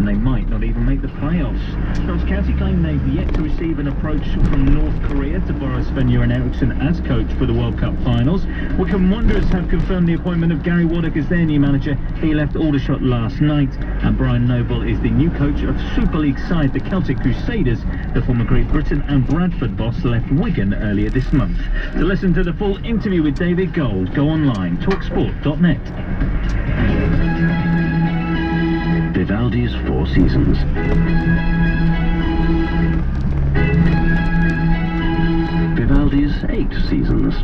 and they might not even make the playoffs. Notts County claim they've yet to receive an approach from North Korea to borrow Sven-Göran Eriksson as coach for the World Cup finals. Wycombe Wanderers have confirmed the appointment of Gary Waddock as their new manager. He left Aldershot last night, and Brian Noble is the new coach of Super League side the Celtic Crusaders. The former Great Britain and Bradford boss left Wigan earlier this month. To listen to the full interview with David Gold, go online, talksport.net. Vivaldi's Four Seasons. Vivaldi's 8 Seasons.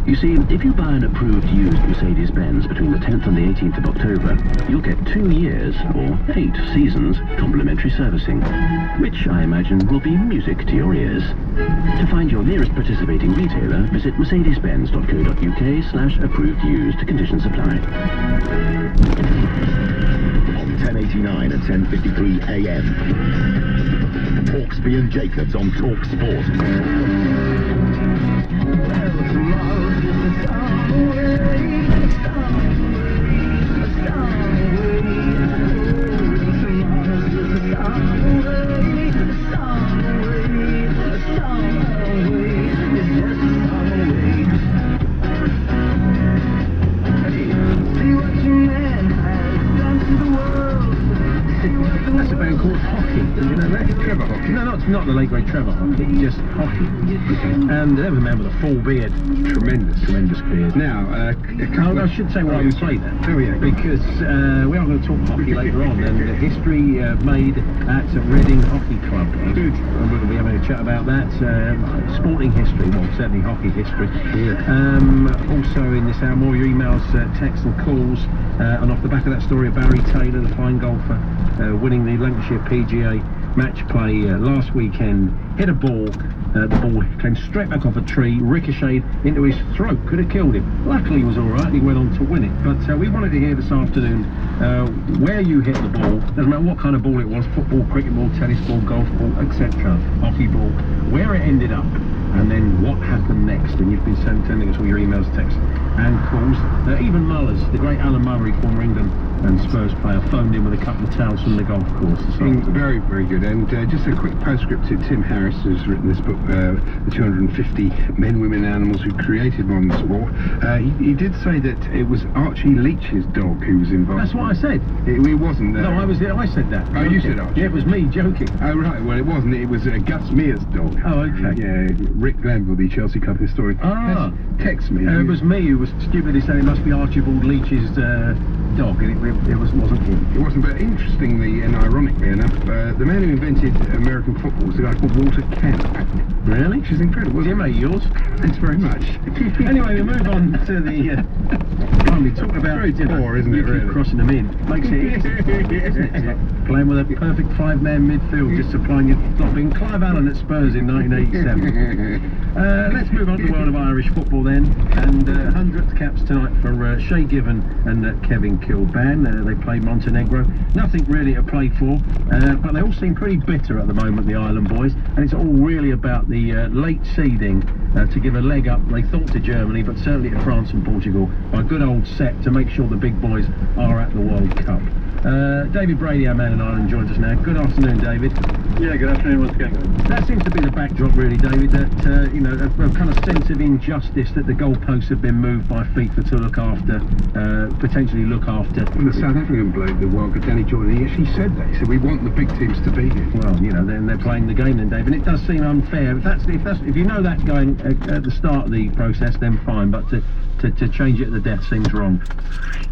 You see, if you buy an approved used Mercedes-Benz between the 10th and the 18th of October, you'll get 2 years, or 8 seasons, complimentary servicing, which I imagine will be music to your ears. To find your nearest participating retailer, visit mercedes-benz.co.uk/approved used. Conditions apply. On 10:89 and 10:53 a.m. Hawksby and Jacobs on Talk Sport. That's a band called Hockey. Did you know that? Trevor Hockey? No, not the late great Trevor Hockey, just Hockey. And there was a man with a full beard. Tremendous beard. Now, I should say why we played that. Oh yeah. Because we are going to talk hockey later on, and history made at Reading Hockey Club. Good. And we're going to be having a chat about that. Sporting history, well, certainly hockey history. Yeah. Also in this hour, more of your emails, texts and calls. And off the back of that story of Barry Taylor, the fine golfer, winning the Lancashire PGA match play last weekend, hit a ball. The ball came straight back off a tree, ricocheted into his throat, could have killed him. Luckily he was alright, he went on to win it. But we wanted to hear this afternoon where you hit the ball, doesn't matter what kind of ball it was, football, cricket ball, tennis ball, golf ball, etc., hockey ball, where it ended up, and then what happened next. And you've been sending us all your emails, texts and calls. Even Mullers, the great Alan Murray, former England and Spurs player, phoned in with a couple of tales from the golf course. Very, very good. And just a quick postscript to Tim Harris, who's written this book, The 250 Men, Women and Animals Who Created Modern Sport. He did say that it was Archie Leach's dog who was involved. That's what I said. It wasn't. No, I said that. Oh, you said Archie? Yeah, it was me joking. Oh, right. Well, it wasn't. It was Gus Mears' dog. Oh, okay. Yeah, Rick Glanville, the Chelsea Club historian. Ah. Text me. It was me who was stupidly saying it must be Archibald Leach's dog, and it wasn't him. It wasn't, but interestingly and ironically enough, the man who invented American football was a guy called Walter Camp. Really? Which is incredible. Was he a mate of yours? Thanks very much. Anyway, we move on to the... we talk about... Very poor, isn't it, you keep really? crossing them in. Makes it easy, isn't it? It's like playing with a perfect 5-man midfield, just supplying you... Like being Clive Allen at Spurs in 1987. Let's move on to the world of Irish football then. And 100th caps tonight for Shay Given and Kevin Kilban. They play Montenegro. Nothing really to play for, but they all seem pretty bitter at the moment, the Ireland boys, and it's all really about the late seeding to give a leg up, they thought, to Germany, but certainly to France and Portugal, by a good old set to make sure the big boys are at the World Cup. David Brady, our man in Ireland, joins us now. Good afternoon, David. Yeah, good afternoon once again. That seems to be the backdrop, really, David, that, a kind of sense of injustice that the goalposts have been moved by FIFA to look after, potentially look after. Well, the South African bloke, the World Cup, Danny Jordan, he actually said that. He said, we want the big teams to be here. Well, then they're playing the game then, David. And it does seem unfair. If you know that's going at the start of the process, then fine, but to change it at the death seems wrong.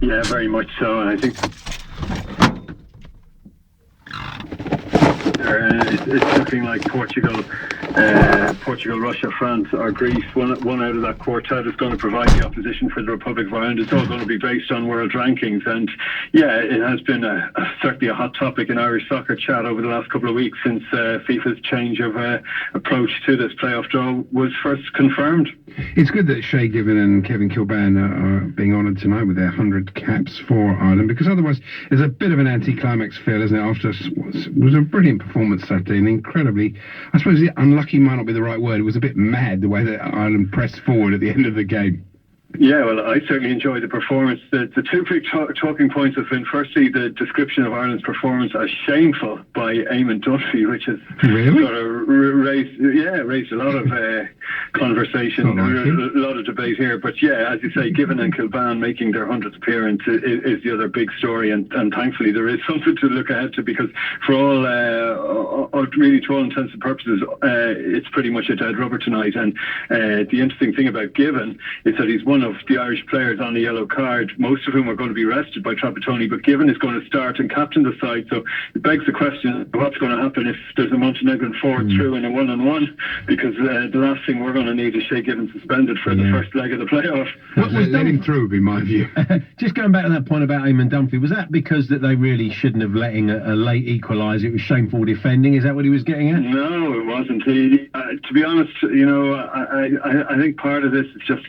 Yeah, very much so, and I think it's looking like Portugal, Russia, France or Greece, one out of that quartet is going to provide the opposition for the Republic of Ireland. It's all going to be based on world rankings, and yeah, it has been certainly a hot topic in Irish soccer chat over the last couple of weeks since FIFA's change of approach to this playoff draw was first confirmed. It's good that Shay Given and Kevin Kilban are being honoured tonight with their 100 caps for Ireland, because otherwise there's a bit of an anticlimax feel, isn't it, after it was a brilliant performance Saturday, and incredibly, I suppose unlucky might not be the right word, it was a bit mad the way that Ireland pressed forward at the end of the game. Yeah, well, I certainly enjoyed the performance. The two big talking points have been, firstly, the description of Ireland's performance as shameful by Eamon Dunphy, which has sort of raised a lot of conversation, a lot of debate here. But yeah, as you say, Given and Kilbane making their 100th appearance is the other big story, and thankfully there is something to look ahead to, because for really to all intents and purposes, it's pretty much a dead rubber tonight. And the interesting thing about Given is that he's one of the Irish players on the yellow card, most of whom are going to be rested by Trapattoni, but Given is going to start and captain the side. So it begs the question, what's going to happen if there's a Montenegrin forward through in a one-on-one? Because the last thing we're going to need is Shea Given suspended for the first leg of the playoff. Let him through, would be my view. Just going back to that point about Eamon Dunphy, was that because that they really shouldn't have letting a late equaliser? It was shameful defending. Is that what he was getting at? No, it wasn't. To be honest, I think part of this is just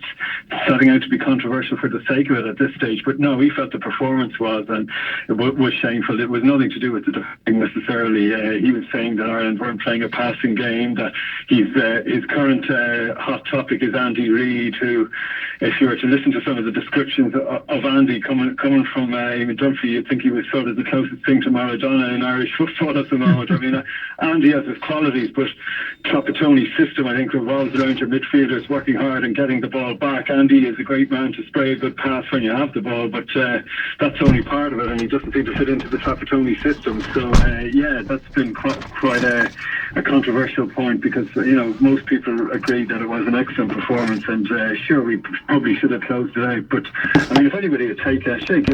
setting out to be controversial for the sake of it at this stage. But no, he felt the performance was, and it was shameful. It was nothing to do with the defending necessarily. He was saying that Ireland weren't playing a passing game, that his current hot topic is Andy Reid, who, if you were to listen to some of the descriptions of Andy coming from Eamon Dunphy, you'd think he was sort of the closest thing to Maradona in Irish football at the moment. I mean, Andy has his qualities, but Trapattoni's system, I think, revolves around your midfielders working hard and getting the ball back. Andy is a great man to spray a good pass when you have the ball, but that's only part of it, and he doesn't seem to fit into the Trapattoni system. So, that's been quite a controversial point, because, most people agreed that it was an excellent performance, and sure, we probably should have closed it out. But, I mean, if anybody would take Shea Given